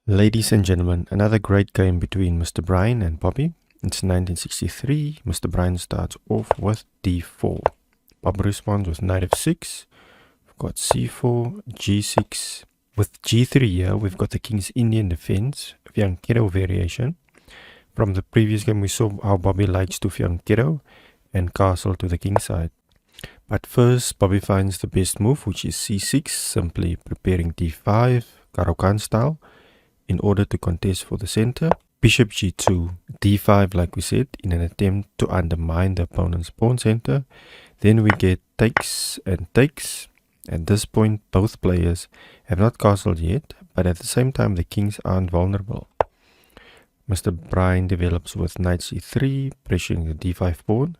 Ladies and gentlemen, another great game between Mr. Brian and Bobby. It's 1963. Mr. Brian starts off with d4. Bobby responds with knight f6. We've got c4, g6. With g3 here, we've got the King's Indian defense, fianchetto variation. From the previous game, we saw how Bobby likes to fianchetto and castle to the king side. But first, Bobby finds the best move, which is c6, simply preparing d5, Caro-Kann style, in order to contest for the center. Bishop g2, d5 like we said, in an attempt to undermine the opponent's pawn center. Then we get takes and takes. At this point, both players have not castled yet, but at the same time the kings aren't vulnerable. Mr. Brian develops with knight c3, pressuring the d5 pawn,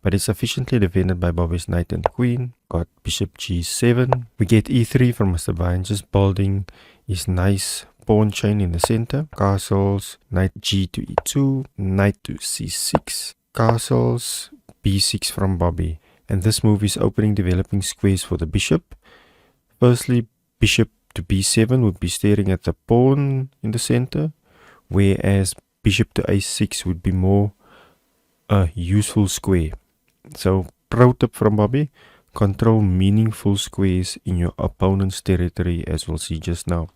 but it's sufficiently defended by Bobby's knight and queen. Got bishop g7. We get e3 from Mr. Brian, just building his nice pawn chain in the center. Castles, knight g to e2, knight to c6, castles, b6 from Bobby. And this move is opening developing squares for the bishop. Firstly, bishop to b7 would be staring at the pawn in the center, whereas bishop to a6 would be more a useful square. So pro tip from Bobby, control meaningful squares in your opponent's territory, as we'll see just now.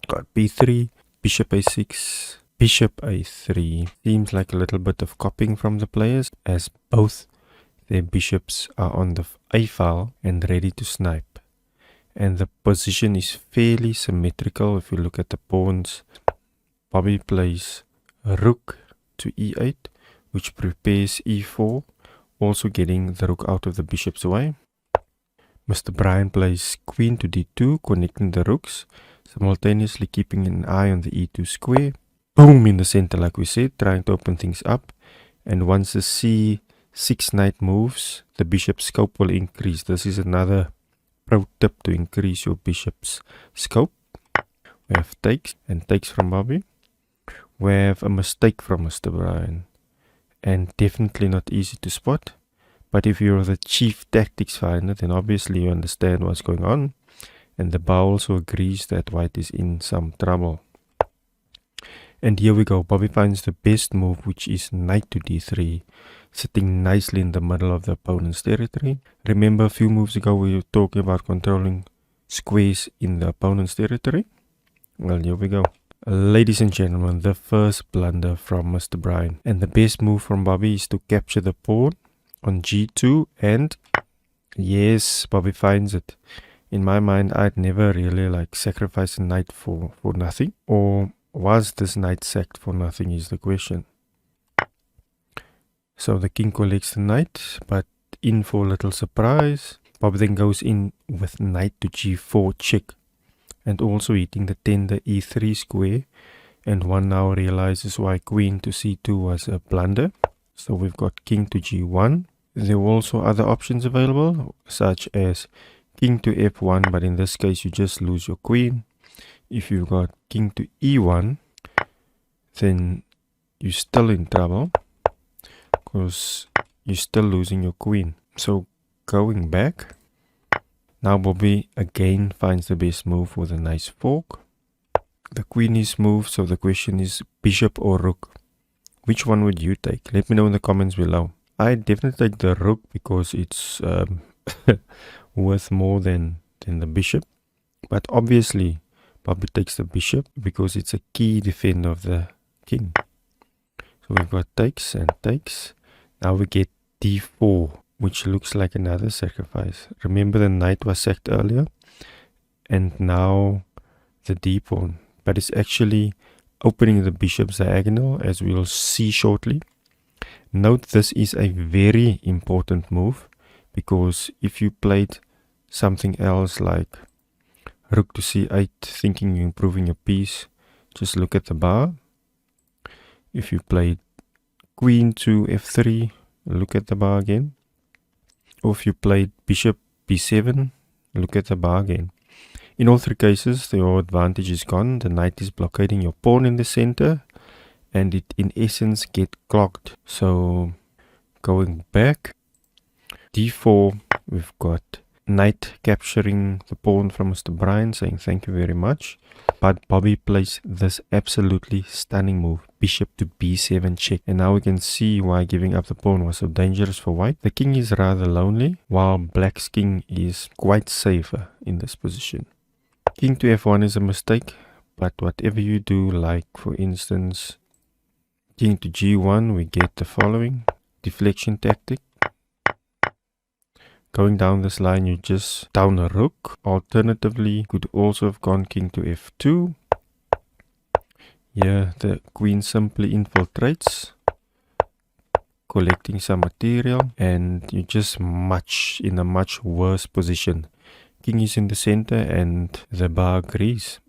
Got b3, bishop a6, bishop a3. Seems like a little bit of copying from the players, as both their bishops are on the a file and ready to snipe. And the position is fairly symmetrical if you look at the pawns. Bobby plays rook to e8, which prepares e4, also getting the rook out of the bishop's way. Mr. Brian plays queen to d2, connecting the rooks, simultaneously keeping an eye on the e2 square. Boom in the center, like we said, trying to open things up. And once the c6 knight moves, the bishop's scope will increase. This is another pro tip to increase your bishop's scope. We have takes and takes from Bobby. We have a mistake from Mr. Brian, and definitely not easy to spot. But if you're the chief tactics finder, then obviously you understand what's going on. And the bow also agrees that white is in some trouble. And here we go. Bobby finds the best move, which is knight to d3, sitting nicely in the middle of the opponent's territory. Remember a few moves ago we were talking about controlling squares in the opponent's territory? Well, here we go. Ladies and gentlemen, the first blunder from Mr. Brian. And the best move from Bobby is to capture the pawn on g2, and yes, Bobby finds it. In my mind, I'd never really sacrifice a knight for nothing. Or was this knight sacked for nothing is the question. So the king collects the knight, but in for a little surprise. Bobby then goes in with knight to g4 check, and also hitting the tender e3 square. And one now realizes why queen to c2 was a blunder. So we've got king to g1. There were also other options available, such as king to f1, but in this case you just lose your queen. If you've got king to e1, then you're still in trouble, because you're still losing your queen. So going back, now Bobby again finds the best move with a nice fork. The queen is moved, so the question is bishop or rook. Which one would you take? Let me know in the comments below. I definitely take the rook because it's worth more than the bishop. But obviously, Bobby takes the bishop because it's a key defender of the king. So we've got takes and takes. Now we get d4, which looks like another sacrifice. Remember the knight was sacked earlier, and now the d pawn. But it's actually opening the bishop's diagonal, as we'll see shortly. Note this is a very important move, because if you played something else like rook to c8, thinking you're improving your piece, just look at the bar. If you played queen to f3, look at the bar again. Or if you played bishop b7, look at the bar again. In all three cases, your advantage is gone. The knight is blockading your pawn in the center, and it in essence get clocked. So going back, d4, we've got knight capturing the pawn from Mr. Brian, saying thank you very much. But Bobby plays this absolutely stunning move, bishop to b7 check. And now we can see why giving up the pawn was so dangerous for white. The king is rather lonely, while black's king is quite safer in this position. King to f1 is a mistake, but whatever you do, like for instance, king to g1, we get the following deflection tactic. Going down this line, you just down a rook. Alternatively, could also have gone king to f2. Here, the queen simply infiltrates, collecting some material, and you're just in a much worse position. King is in the center, and the bar agrees.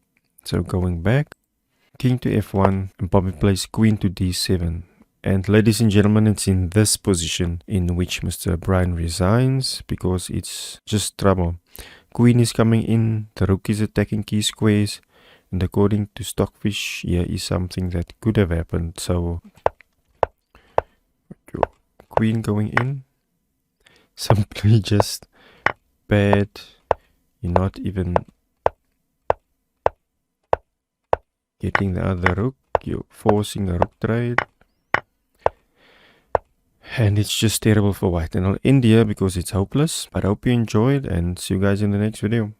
So going back, king to f1, and Bobby plays queen to d7. And ladies and gentlemen, it's in this position in which Mr. Brian resigns, because it's just trouble. Queen is coming in, the rook is attacking key squares, and according to Stockfish, here is something that could have happened. So, queen going in, simply just bad. You're not even getting the other rook, you're forcing a rook trade. And it's just terrible for white. And I'll end here because it's hopeless. But I hope you enjoyed, and see you guys in the next video.